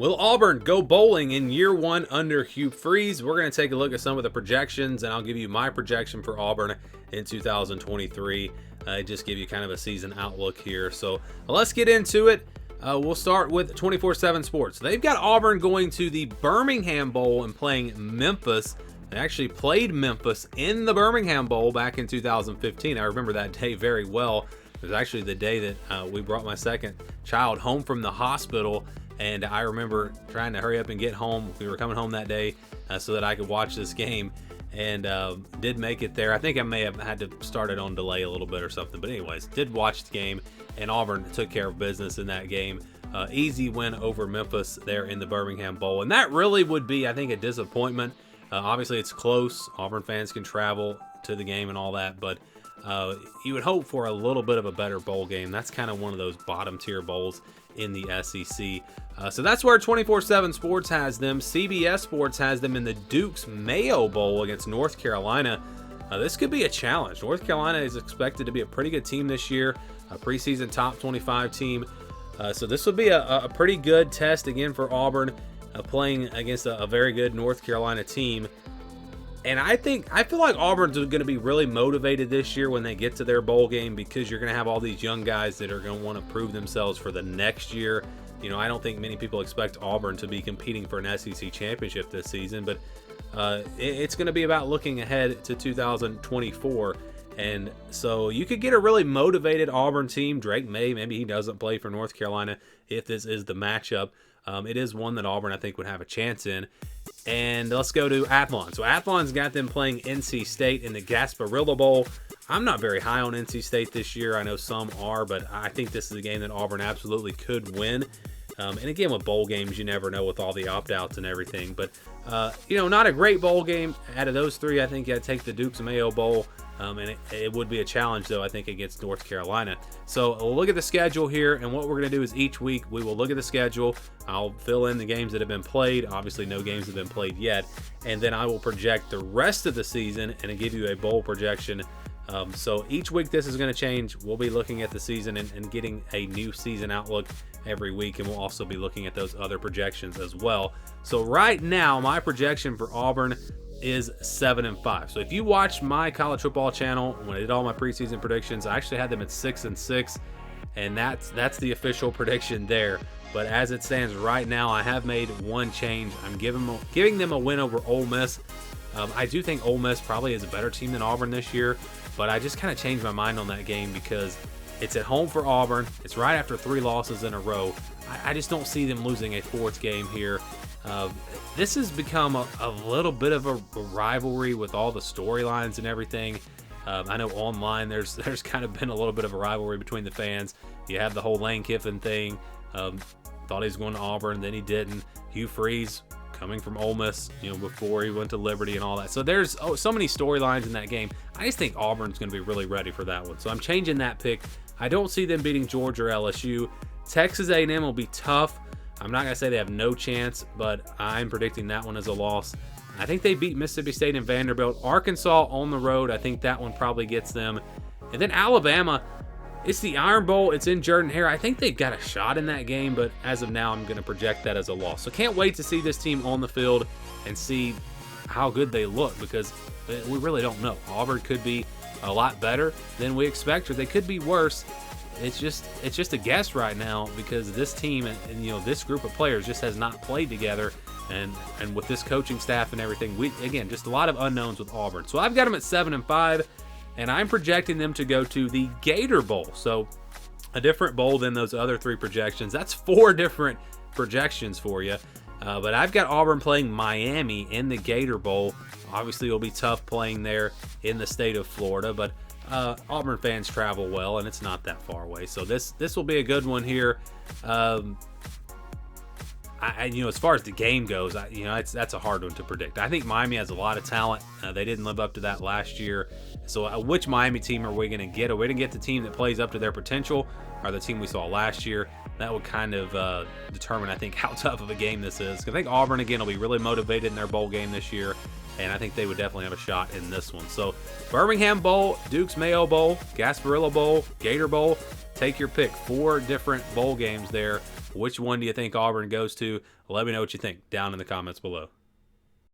Will Auburn go bowling in year one under Hugh Freeze? We're going to take a look at some of the projections, and I'll give you my projection for Auburn in 2023. Just give you kind of a season outlook here. So let's get into it. We'll start with 24/7 Sports. They've got Auburn going to the Birmingham Bowl and playing Memphis. They actually played Memphis in the Birmingham Bowl back in 2015. I remember that day very well. It was actually the day that we brought my second child home from the hospital. And I remember trying to hurry up and get home. We were coming home that day so that I could watch this game, and did make it there. I think I may have had to start it on delay a little bit or something. But anyways, did watch the game, and Auburn took care of business in that game. Easy win over Memphis there in the Birmingham Bowl. And that really would be, I think, a disappointment. Obviously, it's close. Auburn fans can travel to the game and all that. But you would hope for a little bit of a better bowl game. That's kind of one of those bottom tier bowls in the SEC. So that's where 24/7 Sports has them. CBS Sports has them in the Duke's Mayo Bowl against North Carolina. This could be a challenge. North Carolina is expected to be a pretty good team this year, a preseason top 25 team. So this will be a pretty good test again for Auburn, playing against a very good North Carolina team. And I feel like Auburn's going to be really motivated this year when they get to their bowl game, because you're going to have all these young guys that are going to want to prove themselves for the next year. You know, I don't think many people expect Auburn to be competing for an SEC championship this season, but it's going to be about looking ahead to 2024. And so you could get a really motivated Auburn team. Drake May, maybe he doesn't play for North Carolina if this is the matchup. It is one that Auburn, I think, would have a chance in. And let's go to Athlon. So Athlon's got them playing NC State in the Gasparilla Bowl. I'm not very high on NC State this year. I know some are, but I think this is a game that Auburn absolutely could win. And again, with bowl games, you never know with all the opt-outs and everything. But, not a great bowl game. Out of those three, I think I'd take the Duke's Mayo Bowl. And it would be a challenge, though, I think, against North Carolina. So we'll look at the schedule here, and what we're going to do is each week we will look at the schedule. I'll fill in the games that have been played. Obviously, no games have been played yet. And then I will project the rest of the season and give you a bowl projection. So each week this is going to change. We'll be looking at the season and getting a new season outlook every week, and we'll also be looking at those other projections as well. So right now, my projection for Auburn is 7-5. So if you watched my college football channel when I did all my preseason predictions, I actually had them at 6-6, and that's the official prediction there. But as it stands right now, I have made one change. I'm giving them a win over Ole Miss. I do think Ole Miss probably is a better team than Auburn this year, but I just kind of changed my mind on that game because it's at home for Auburn. It's right after 3 losses in a row. I just don't see them losing a 4th game here. This has become a little bit of a rivalry with all the storylines and everything. I know online there's kind of been a little bit of a rivalry between the fans. You have the whole Lane Kiffin thing. Thought he was going to Auburn, then he didn't. Hugh Freeze coming from Ole Miss, before he went to Liberty and all that. So there's so many storylines in that game. I just think Auburn's going to be really ready for that one. So I'm changing that pick. I don't see them beating Georgia or LSU. Texas A&M will be tough. I'm not going to say they have no chance, but I'm predicting that one as a loss. I think they beat Mississippi State and Vanderbilt. Arkansas on the road, I think that one probably gets them. And then Alabama, it's the Iron Bowl. It's in Jordan-Hare. I think they've got a shot in that game, but as of now, I'm going to project that as a loss. So can't wait to see this team on the field and see how good they look, because we really don't know. Auburn could be a lot better than we expect, or they could be worse. It's just a guess right now, because this team and this group of players just has not played together, and with this coaching staff and everything, just a lot of unknowns with Auburn. So I've got them at 7-5, and I'm projecting them to go to the Gator Bowl. So a different bowl than those other 3 projections. That's 4 different projections for you. But I've got Auburn playing Miami in the Gator Bowl. Obviously, it'll be tough playing there in the state of Florida, but Auburn fans travel well, and it's not that far away. So this will be a good one here. As far as the game goes, that's a hard one to predict. I think Miami has a lot of talent. They didn't live up to that last year. So which Miami team are we going to get? Are we going to get the team that plays up to their potential, or the team we saw last year? That would kind of determine, I think, how tough of a game this is. I think Auburn, again, will be really motivated in their bowl game this year, and I think they would definitely have a shot in this one. So Birmingham Bowl, Duke's Mayo Bowl, Gasparilla Bowl, Gator Bowl, Take your pick. 4 different bowl games there. Which one do you think Auburn goes to? Let me know what you think down in the comments below.